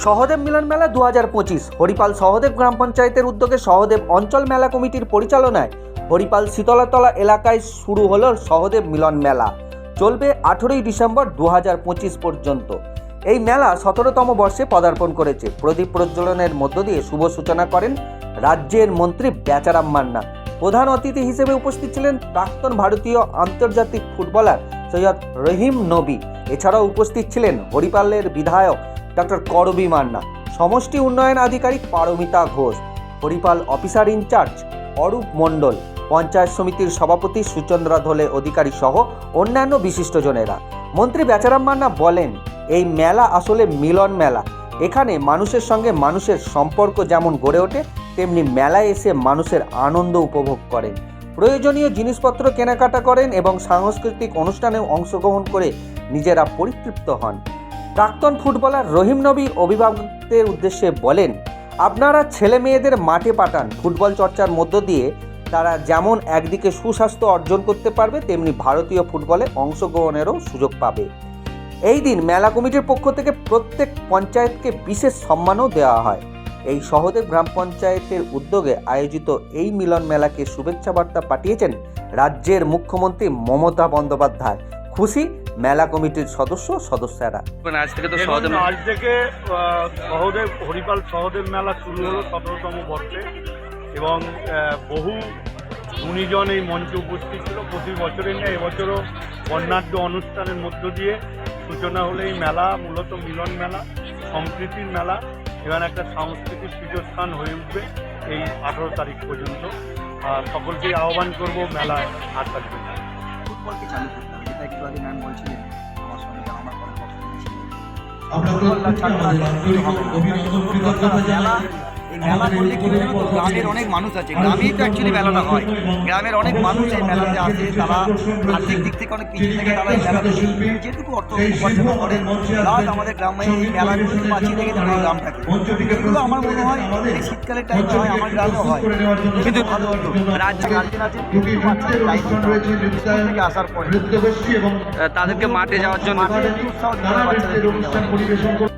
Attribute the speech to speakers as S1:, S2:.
S1: সহদেব মিলন মেলা 2025 হরিপাল সহদেব গ্রাম পঞ্চায়েতের উদ্যোগে সহদেব অঞ্চল মেলা কমিটির পরিচালনায় হরিপাল শীতলাতলা এলাকায় শুরু হলো সহদেব মিলন মেলা। চলবে 18ই ডিসেম্বর 2025 পর্যন্ত। এই মেলা 17তম বর্ষে পদার্পণ করেছে। প্রদীপ প্রজ্বলনের মধ্য দিয়ে শুভ সূচনা করেন রাজ্যের মন্ত্রী বেচারাম মান্না। প্রধান অতিথি হিসেবে উপস্থিত ছিলেন প্রাক্তন ভারতীয় আন্তর্জাতিক ফুটবলার সৈয়দ রহিম নবী। এছাড়াও উপস্থিত ছিলেন হরিপালের বিধায়ক ডক্টর করবী মান্না, সমষ্টি উন্নয়ন আধিকারিক পারমিতা ঘোষ, হরিপাল অফিসার ইনচার্জ অরূপ মণ্ডল, পঞ্চায়েত সমিতির সভাপতি সুচন্দ্রা ধলে অধিকারী সহ অন্যান্য বিশিষ্টজনেরা। মন্ত্রী বেচারাম মান্না বলেন, এই মেলা আসলে মিলন মেলা। এখানে মানুষের সঙ্গে মানুষের সম্পর্ক যেমন গড়ে ওঠে, তেমনি মেলায় এসে মানুষের আনন্দ উপভোগ করেন, প্রয়োজনীয় জিনিসপত্র কেনাকাটা করেন এবং সাংস্কৃতিক অনুষ্ঠানেও অংশগ্রহণ করে নিজেরা পরিতৃপ্ত হন। প্রাক্তন ফুটবলার রহিম নবী অভিভাবকদের উদ্দেশ্যে বলেন, আপনারা ছেলে মেয়েদের মাঠে পাঠান। ফুটবল চর্চার মধ্য দিয়ে তারা যেমন একদিকে সুস্বাস্থ্য অর্জন করতে পারবে, তেমনি ভারতীয় ফুটবলে অংশগ্রহণেরও সুযোগ পাবে। এই দিন মেলা কমিটির পক্ষ থেকে প্রত্যেক পঞ্চায়েতকে বিশেষ সম্মানও দেওয়া হয়। এই সহদেব গ্রাম পঞ্চায়েতের উদ্যোগে আয়োজিত এই মিলন মেলাকে শুভেচ্ছা বার্তা পাঠিয়েছেন রাজ্যের মুখ্যমন্ত্রী মমতা বন্দ্যোপাধ্যায়। খুশি মেলা কমিটির সদস্যরা।
S2: আজ থেকে হরিপাল সহদেব মেলা শুরু হলো 17তম বর্ষে এবং বহু গুণীজন এই মঞ্চে উপস্থিত ছিল। প্রতি বছরের নিয়ে এবছরও বর্ণাঢ্য অনুষ্ঠানের মধ্য দিয়ে সূচনা হলো এই মেলা। মূলত মিলন মেলা, সম্প্রীতির মেলা এবং একটা সাংস্কৃতিক পীঠস্থান হয়ে উঠবে এই 18 তারিখ পর্যন্ত। আর সকলকেই আহ্বান করব মেলায় হাত থাকবেন।
S3: ফুটবলকে চালু করতে হবে, যেটা একটু আগে ম্যাম বলছিলেন, আমার সঙ্গে আমার কোনো পছন্দ ছিল। এই মেলা করলে কি জানো তো, গ্রামের অনেক মানুষ আছে, গ্রামেই তো অ্যাকচুয়ালি মেলাটা হয়। গ্রামের অনেক মানুষ এই মেলাতে আসে, তারা আর্থিক দিক থেকে অনেক পিছিয়ে থাকে, তারা এই মেলাতে যেটুকু অর্থ উপার্জন করে প্লাস আমাদের গ্রামে এই মেলাগুলো বাঁচিয়ে রেখে দেবে এই গ্রামটাকে। এগুলো আমার মনে হয় এই শীতকালের টাইমে হয়, আমার গ্রামেও হয়। কিন্তু রাজ্য গার্জেন আছে বাচ্চাদের থেকে আসার পরে
S2: তাদেরকে মাঠে যাওয়ার জন্য
S3: উৎসাহ দিতে হবে বাচ্চাদের।